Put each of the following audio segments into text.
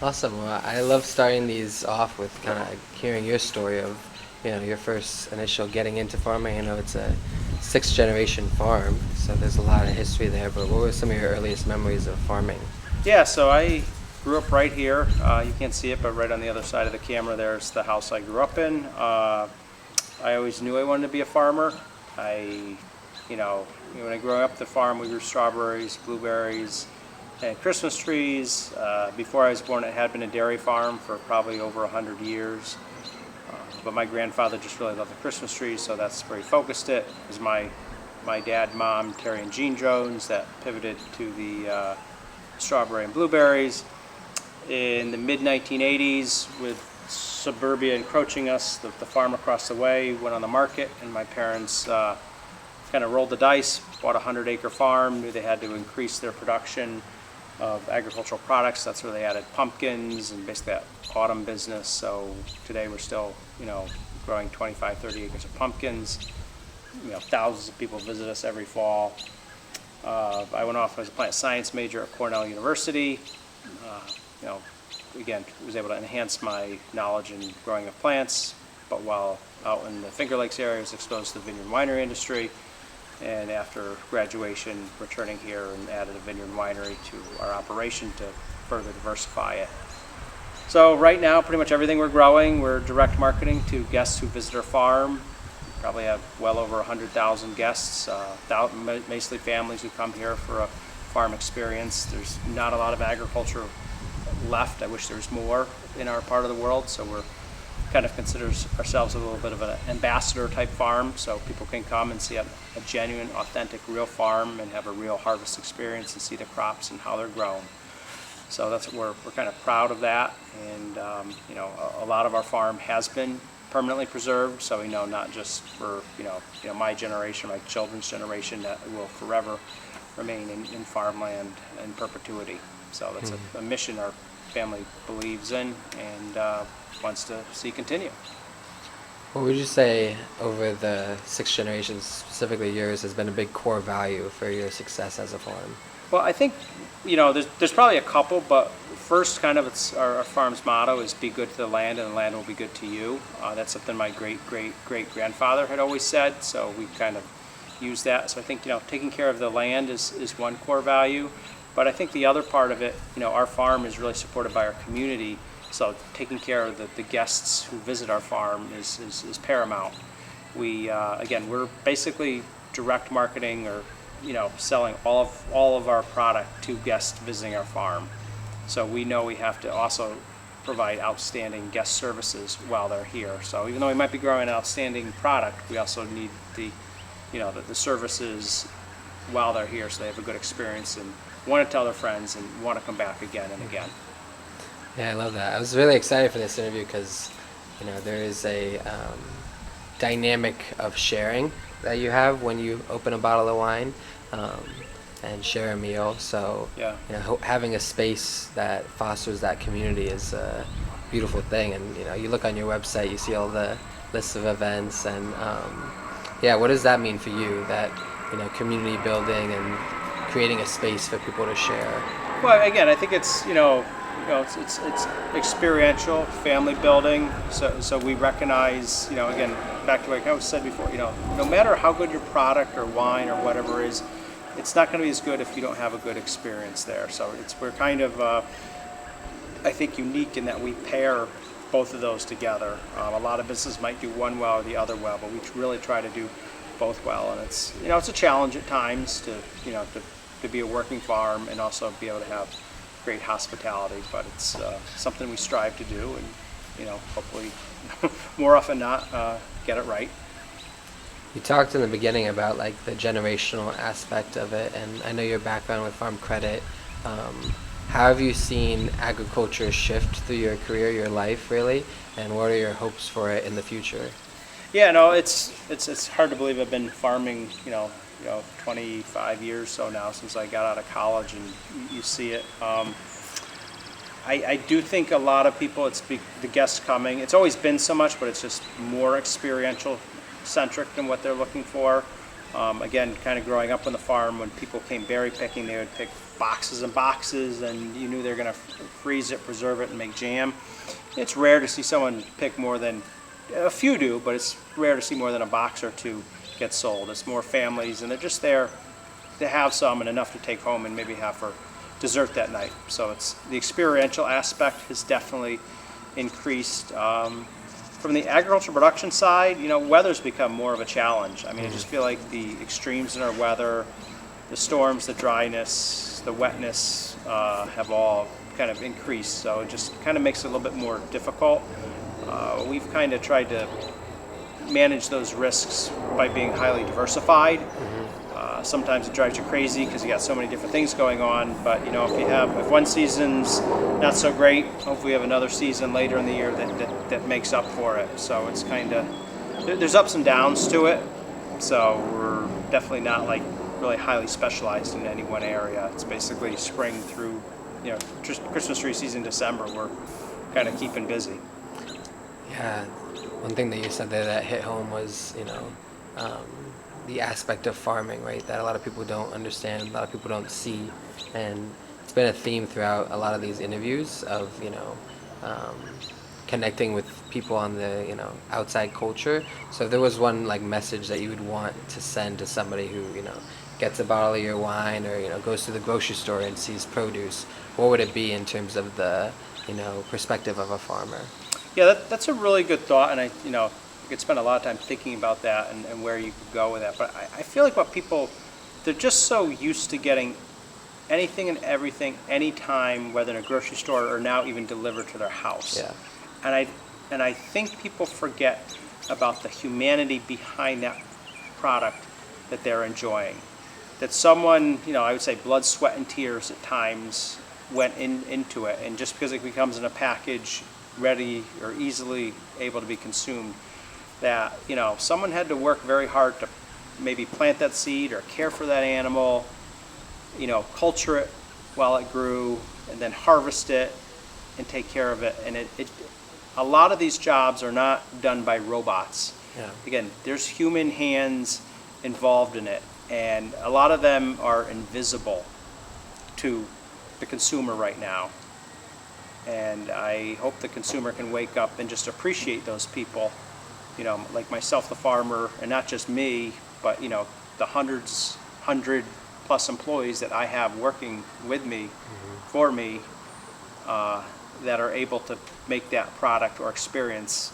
Awesome. Well, I love starting these off with kind of hearing your story of, your first initial getting into farming. I know it's a sixth generation farm, so there's a lot of history there. But what were some of your earliest memories of farming? Yeah, so I grew up right here. You can't see it, but right on the other side of the camera, there's the house I grew up in. I always knew I wanted to be a farmer. I, when I grew up the farm, we grew strawberries, blueberries, and Christmas trees. Before I was born, it had been a dairy farm for probably over 100 years. But my grandfather just really loved the Christmas trees, so that's where he focused it. It was my dad, mom, Terry and Jean Jones that pivoted to the strawberry and blueberries. In the mid 1980s, with suburbia encroaching us, the farm across the way went on the market, and my parents kind of rolled the dice, bought a 100-acre farm, knew they had to increase their production of agricultural products. That's where they added pumpkins and basically that autumn business. So today we're still, growing 25, 30 acres of pumpkins. Thousands of people visit us every fall. I went off as a plant science major at Cornell University. You know, again, was able to enhance my knowledge in growing of plants, but while out in the Finger Lakes area, I was exposed to the vineyard and winery industry. And after graduation, returning here and added a vineyard and winery to our operation to further diversify it. So right now, pretty much everything we're growing, we're direct marketing to guests who visit our farm. We probably have well over 100,000 guests, mostly families who come here for a farm experience. There's not a lot of agriculture left. I wish there was more in our part of the world, so we're kind of considers ourselves a little bit of an ambassador type farm, so people can come and see a genuine, authentic, real farm and have a real harvest experience and see the crops and how they're grown. So that's what we're kind of proud of that, and a lot of our farm has been permanently preserved, so we know not just for my generation, my children's generation, that it will forever remain in farmland in perpetuity. So that's a mission our family believes in and wants to see continue. What would you say over the six generations, specifically yours, has been a big core value for your success as a farm? Well, I think there's probably a couple, but first, kind of, it's our farm's motto is "Be good to the land, and the land will be good to you." That's something my great grandfather had always said, so we kind of use that. So I think taking care of the land is one core value, but I think the other part of it, our farm is really supported by our community. So taking care of the guests who visit our farm is paramount. We're basically direct marketing or selling all of our product to guests visiting our farm. So we know we have to also provide outstanding guest services while they're here. So even though we might be growing an outstanding product, we also need the services while they're here, so they have a good experience and want to tell their friends and want to come back again and again. Yeah, I love that. I was really excited for this interview because, there is a dynamic of sharing that you have when you open a bottle of wine um, and share a meal. So, Yeah. Having a space that fosters that community is a beautiful thing. And, you look on your website, you see all the lists of events. And, what does that mean for you, that, community building and creating a space for people to share? Well, again, I think it's experiential, family building. So we recognize, again, back to what I said before, no matter how good your product or wine or whatever is, it's not going to be as good if you don't have a good experience there. So we're kind of, I think, unique in that we pair both of those together. A lot of businesses might do one well or the other well, but we really try to do both well. And it's, it's a challenge at times to be a working farm and also be able to have great hospitality, but it's something we strive to do, and hopefully more often not get it right. You talked in the beginning about like the generational aspect of it, and I know your background with Farm Credit. How have you seen agriculture shift through your career, your life, really, and what are your hopes for it in the future? Yeah, no, it's hard to believe I've been farming, 25 years so now since I got out of college, and you see it. I do think a lot of people, the guests coming, it's always been so much, but it's just more experiential centric than what they're looking for. Again, kind of growing up on the farm, when people came berry picking, they would pick boxes and boxes, and you knew they were going to freeze it, preserve it, and make jam. It's rare to see someone pick more than, a few do, but it's rare to see more than a box or two get sold. It's more families, and they're just there to have some and enough to take home and maybe have for dessert that night. So it's the experiential aspect has definitely increased. From the agricultural production side, weather's become more of a challenge. I mean, I just feel like the extremes in our weather, the storms, the dryness, the wetness, have all kind of increased. So it just kind of makes it a little bit more difficult. We've kind of tried to manage those risks by being highly diversified. Sometimes it drives you crazy because you got so many different things going on. But if one season's not so great, hopefully we have another season later in the year that makes up for it. So it's kind of, there's ups and downs to it. So we're definitely not like really highly specialized in any one area. It's basically spring through, Christmas tree season, December. We're kind of keeping busy. Yeah, one thing that you said there that hit home was, the aspect of farming, right? That a lot of people don't understand, a lot of people don't see, and it's been a theme throughout a lot of these interviews of, connecting with people on the, outside culture. So if there was one like message that you would want to send to somebody who, gets a bottle of your wine or, goes to the grocery store and sees produce, what would it be in terms of the, perspective of a farmer? Yeah, that's a really good thought, and I could spend a lot of time thinking about that and where you could go with that. But I feel like what people, they're just so used to getting anything and everything, anytime, whether in a grocery store or now even delivered to their house. Yeah. And I think people forget about the humanity behind that product that they're enjoying. That someone, I would say blood, sweat, and tears at times went into it, and just because it becomes in a package ready or easily able to be consumed, that someone had to work very hard to maybe plant that seed or care for that animal, culture it while it grew, and then harvest it and take care of it. And a lot of these jobs are not done by robots. Yeah. Again, there's human hands involved in it, and a lot of them are invisible to the consumer right now. And I hope the consumer can wake up and just appreciate those people, like myself, the farmer, and not just me, but the 100 plus employees that I have working with me, for me, that are able to make that product or experience,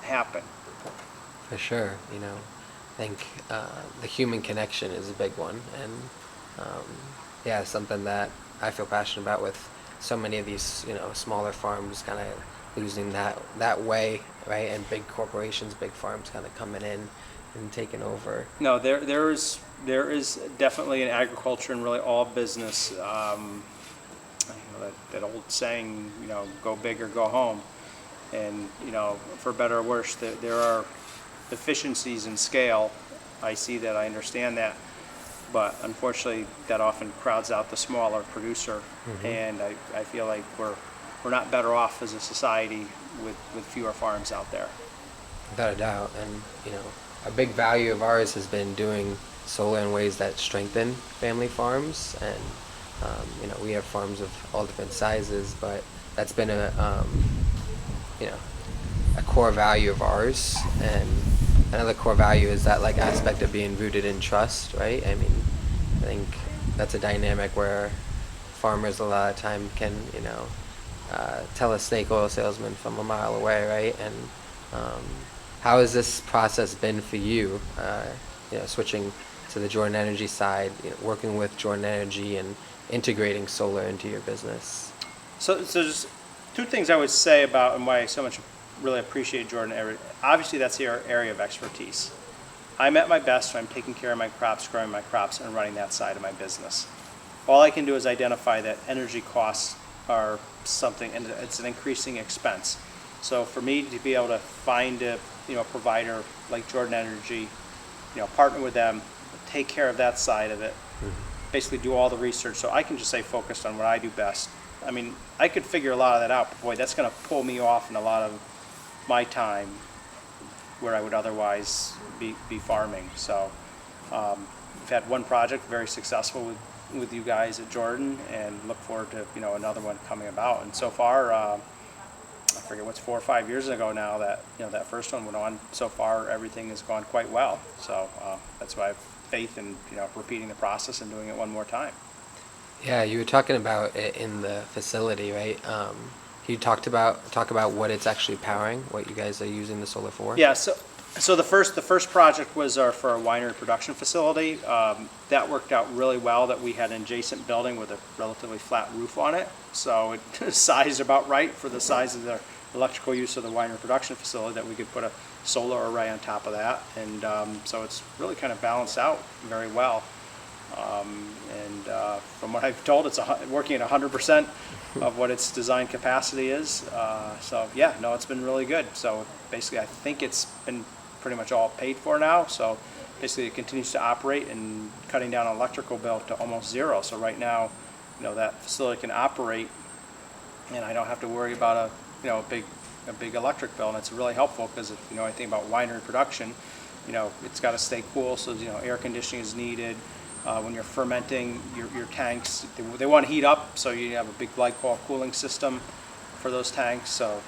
happen. For sure, I think the human connection is a big one, and something that I feel passionate about with so many of these, smaller farms kind of losing that way, right? And big corporations, big farms kind of coming in and taking over. No, there is definitely in agriculture and really all business, that old saying, go big or go home. And, for better or worse, there are efficiencies in scale. I see that, I understand that. But unfortunately, that often crowds out the smaller producer. And I feel like we're not better off as a society with fewer farms out there. Without a doubt. And, a big value of ours has been doing solar in ways that strengthen family farms. And, we have farms of all different sizes, but that's been a core value of ours. And another core value is that like aspect of being rooted in trust, right? I mean, I think that's a dynamic where farmers a lot of time can, tell a snake oil salesman from a mile away, right? And how has this process been for you, switching to the Jordan Energy side, working with Jordan Energy and integrating solar into your business? So there's two things I would say about and why I so much really appreciate Jordan Energy. Obviously, that's your area of expertise. I'm at my best when I'm taking care of my crops, growing my crops, and running that side of my business. All I can do is identify that energy costs are something, and it's an increasing expense. So for me to be able to find a provider like Jordan Energy, partner with them, take care of that side of it, basically do all the research, so I can just stay focused on what I do best. I mean, I could figure a lot of that out, but boy, that's going to pull me off in a lot of my time where I would otherwise be farming. So We've had one project very successful with you guys at Jordan, and look forward to another one coming about. And so far, I forget what's 4 or 5 years ago now that that first one went on. So far, everything has gone quite well. So that's why I have faith in repeating the process and doing it one more time. Yeah, you were talking about it in the facility, right? Can you talk about what it's actually powering, what you guys are using the solar for? Yeah, so the first project was for our winery production facility. That worked out really well, that we had an adjacent building with a relatively flat roof on it. So it sized about right for the size of the electrical use of the winery production facility, that we could put a solar array on top of that. And so it's really kind of balanced out very well. From what I've told, it's working at 100% of what its design capacity is. So yeah, no, it's been really good. So basically, I think it's been pretty much all paid for now. So basically, it continues to operate and cutting down on electrical bill to almost zero. So right now, that facility can operate, and I don't have to worry about a big electric bill. And it's really helpful because if I think about winery production, it's got to stay cool. So air conditioning is needed. When you're fermenting your tanks, they want to heat up, so you have a big glycol cooling system for those tanks. So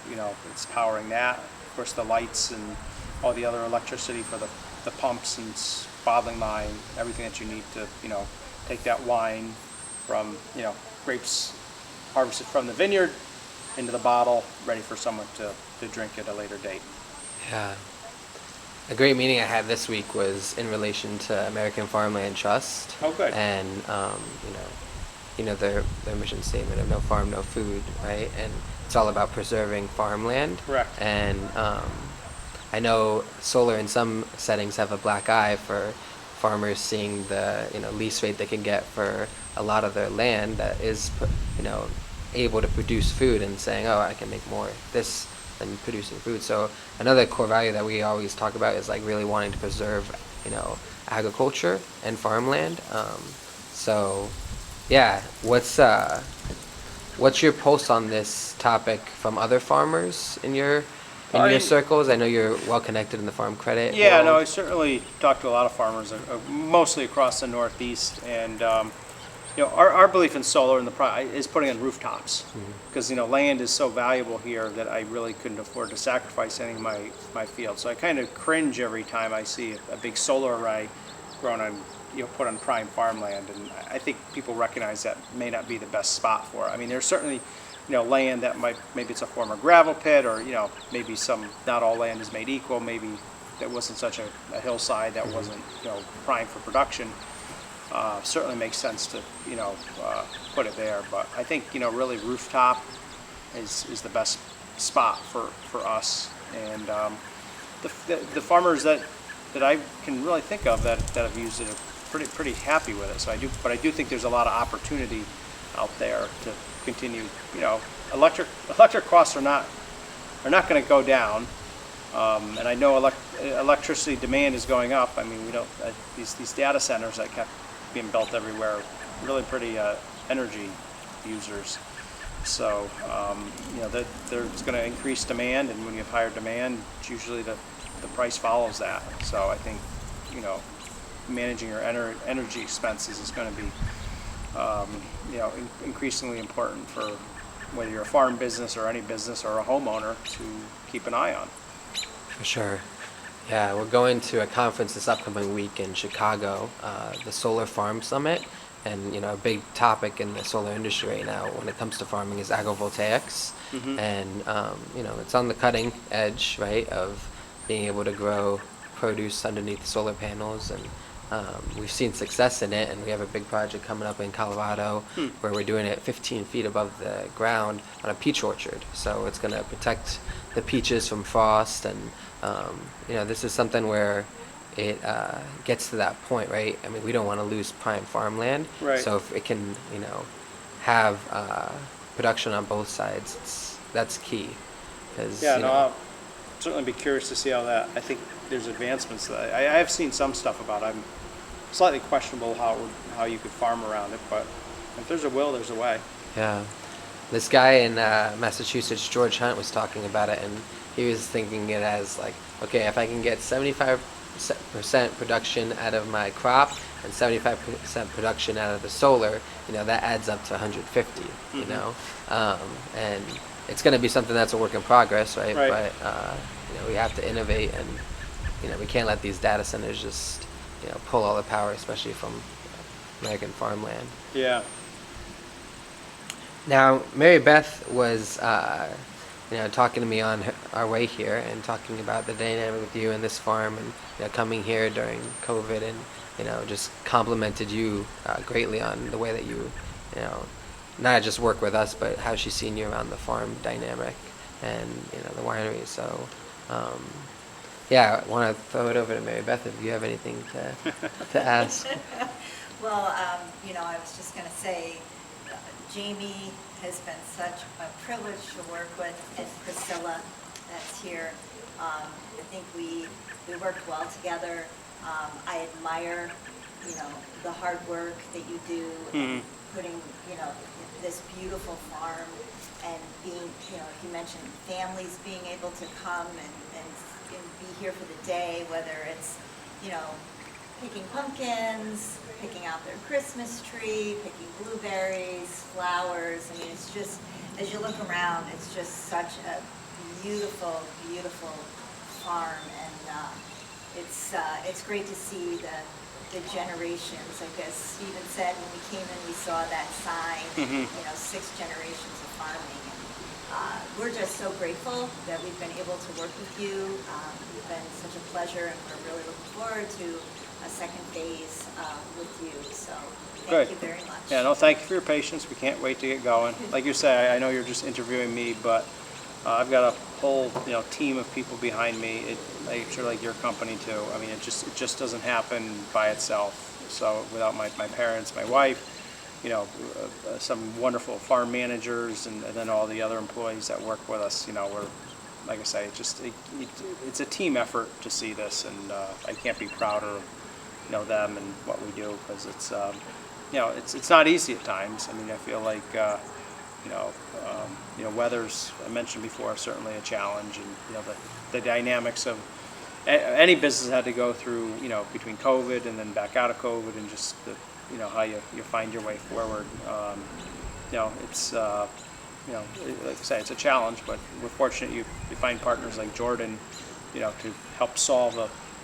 it's powering that. Of course, the lights and all the other electricity for the pumps and bottling line, everything that you need to take that wine from grapes harvested from the vineyard into the bottle, ready for someone to drink at a later date. Yeah. A great meeting I had this week was in relation to American Farmland Trust. Oh, good. And their mission statement of no farm, no food, right? And it's all about preserving farmland. Correct. And I know solar in some settings have a black eye for farmers seeing the lease rate they can get for a lot of their land that is able to produce food, and saying, oh, I can make more this than producing food. So another core value that we always talk about is like really wanting to preserve agriculture and farmland. So yeah, what's your pulse on this topic from other farmers in your circles? I know you're well connected in the farm credit Yeah, world. no, I certainly talked to a lot of farmers, mostly across the Northeast, and our belief in solar and is putting in rooftops, because land is so valuable here that I really couldn't afford to sacrifice any of my field. So I kind of cringe every time I see a big solar array grown on put on prime farmland, and I think people recognize that may not be the best spot for it. I mean, there's certainly land that maybe it's a former gravel pit, or maybe not all land is made equal. Maybe that wasn't such a hillside that wasn't prime for production. Certainly makes sense to put it there, but I think really rooftop is the best spot for us. And the farmers that I can really think of that have used it are pretty happy with it. So I do think there's a lot of opportunity out there to continue. Electric costs are not going to go down. And I know electricity demand is going up. I mean, these data centers that kept being built everywhere, really pretty energy users. So there's going to increase demand, and when you have higher demand, usually the price follows that. So I think managing your energy expenses is going to be increasingly important for whether you're a farm business or any business or a homeowner to keep an eye on. For sure. Yeah, we're going to a conference this upcoming week in Chicago, the Solar Farm Summit, and a big topic in the solar industry right now when it comes to farming is agrivoltaics, and it's on the cutting edge, right, of being able to grow produce underneath solar panels, and we've seen success in it, and we have a big project coming up in Colorado where we're doing it 15 feet above the ground on a peach orchard. So it's going to protect the peaches from frost, and this is something where it gets to that point, right? I mean, we don't want to lose prime farmland. Right. So if it can, have production on both sides, that's key. I'll certainly be curious to see how that. I think there's advancements that I have seen some stuff about. I'm slightly questionable how you could farm around it, but if there's a will, there's a way. Yeah. This guy in Massachusetts, George Hunt, was talking about it, and he was thinking it as like, okay, if I can get 75% percent production out of my crop and 75% production out of the solar, that adds up to 150. And it's going to be something that's a work in progress, right? Right. But we have to innovate, and we can't let these data centers just pull all the power, especially from American farmland. Yeah. Now, Mary Beth was, talking to me on our way here and talking about the dynamic with you and this farm, and coming here during COVID, and just complimented you greatly on the way that you, not just work with us, but how she's seen you around the farm dynamic and the winery. So, I want to throw it over to Mary Beth if you have anything to ask. Well, I was just going to say, Jamie has been such a privilege to work with, and Priscilla that's here. I think we worked well together. I admire, the hard work that you do, and putting, this beautiful farm, and being, you mentioned families being able to come and be here for the day, whether it's, picking pumpkins, picking out their Christmas tree, picking blueberries, flowers. I mean, it's just, as you look around, it's just such a beautiful, beautiful farm, and it's great to see the generations. Like as Stephen said, when we came in, we saw that sign, 6 generations of farming. And we're just so grateful that we've been able to work with you. It's been such a pleasure, and we're really looking forward to a second phase with you. So thank you very much. Yeah, no, thank you for your patience. We can't wait to get going. Like you say, I know you're just interviewing me, but I've got a whole team of people behind me. I'm sure like your company too. I mean, it just doesn't happen by itself. So without my parents, my wife, some wonderful farm managers, and then all the other employees that work with us, we're, like I say, it's a team effort to see this, and I can't be prouder of them and what we do, because it's not easy at times. I mean, I feel like weather's, I mentioned before, certainly a challenge, and the dynamics of any business had to go through, between COVID and then back out of COVID, and just the, how you find your way forward. It's like I say, it's a challenge, but we're fortunate you find partners like Jordan, to help solve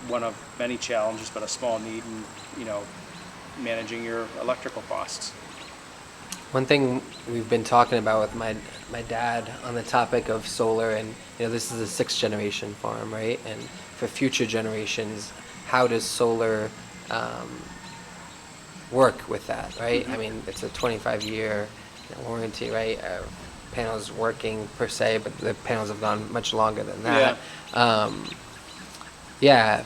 one of many challenges, but a small need in, managing your electrical costs. One thing we've been talking about with my dad on the topic of solar, and this is a 6th generation farm, right? And for future generations, how does solar work with that, right? I mean, it's a 25-year warranty, right? Panels working per se, but the panels have gone much longer than that.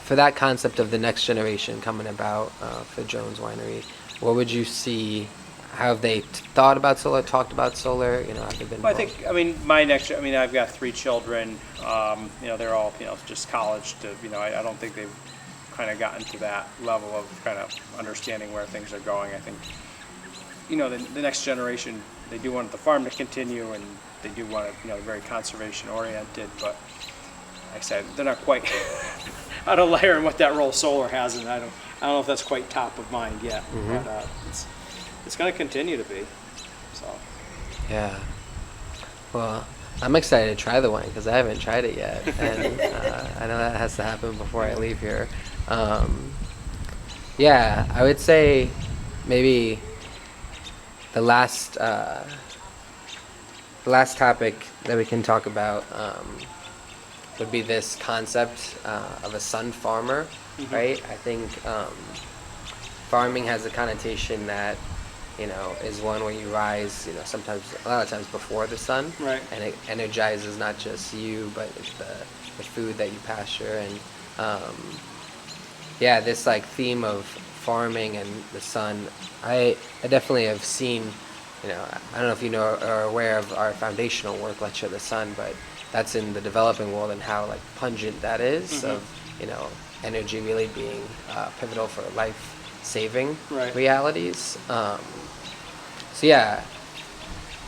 For that concept of the next generation coming about for Jones Winery, what would you see? How have they thought about solar, talked about solar? Have they been? Well, I've got 3 children. They're all, just college to, I don't think they've kind of gotten to that level of kind of understanding where things are going. I think, the next generation, they do want the farm to continue, and they do want it, very conservation oriented, but like I said, they're not quite out of layer in what that role solar has, and I don't know if that's quite top of mind yet, but it's going to continue to be. So. Yeah. Well, I'm excited to try the wine because I haven't tried it yet, and I know that has to happen before I leave here. I would say maybe the last topic that we can talk about would be this concept of a sun farmer, right? I think farming has a connotation that is one where you rise, sometimes, a lot of times before the sun, right? And it energizes not just you, but the food that you pasture, and this like theme of farming and the sun. I definitely have seen, I don't know if you are aware of our foundational work, Let's Share the Sun, but that's in the developing world, and how like pungent that is of energy really being pivotal for life-saving realities.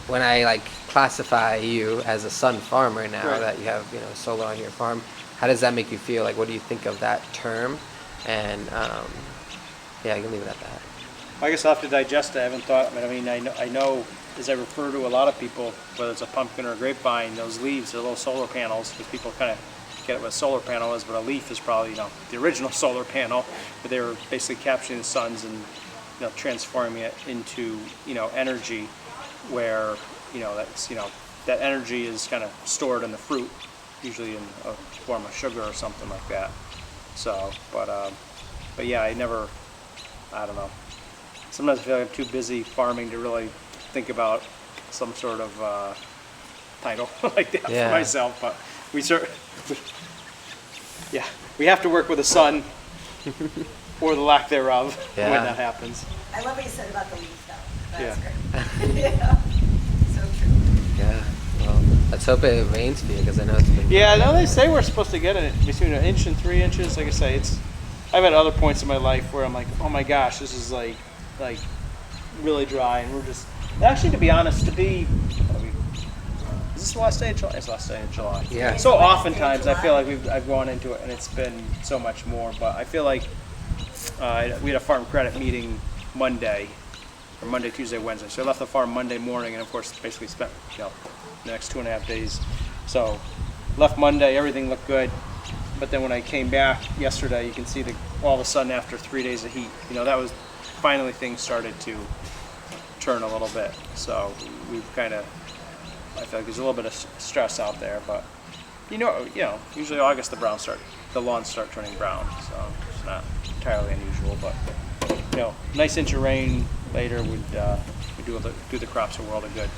When I like classify you as a sun farmer now that you have solar on your farm, how does that make you feel? Like, what do you think of that term? and yeah, I can leave it at that. I guess I'll have to digest it. I haven't thought, but I mean, I know as I refer to a lot of people, whether it's a pumpkin or a grapevine, those leaves are little solar panels, because people kind of get what a solar panel is, but a leaf is probably, you know, the original solar panel, but they were basically capturing the suns and, you know, transforming it into, you know, energy where, you know, that's, you know, that energy is kind of stored in the fruit, usually in a form of sugar or something like that. So, but yeah, I don't know. Sometimes I feel like I'm too busy farming to really think about some sort of title like that Yeah. for myself. But we have to work with the sun or the lack thereof when Yeah. that happens. I love what you said about the leaf, though. That's Yeah. great. Yeah, so true. Yeah. Well, let's hope it rains for you because I know it's been. Yeah, no, they say we're supposed to get it between an inch and 3 inches. Like I say, I've had other points in my life where I'm like, oh my gosh, this is like really dry, and we're just actually, to be honest, is this the last day of July? It's the last day of July. Yeah. So It's the last day of oftentimes I feel July. like I've gone into it and it's been so much more, but I feel like we had a farm credit meeting Monday, or Monday, Tuesday, Wednesday. So I left the farm Monday morning, and of course, basically spent, you know, the next 2.5 days. So left Monday, everything looked good. But then when I came back yesterday, you can see all of a sudden after 3 days of heat, you know, that was finally things started to turn a little bit. So we've kind of, I feel like there's a little bit of stress out there, but you know, usually August the lawns start turning brown. So it's not entirely unusual, but you know, nice inch of rain later would do the crops a world of good.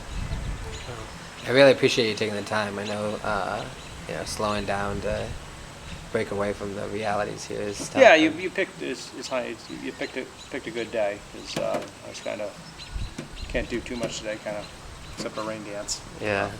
I really appreciate you taking the time. I know, you know, slowing down to break away from the realities here is tough. Yeah, you picked you picked a good day, because I was kind of can't do too much today, kind of except a rain dance. Yeah.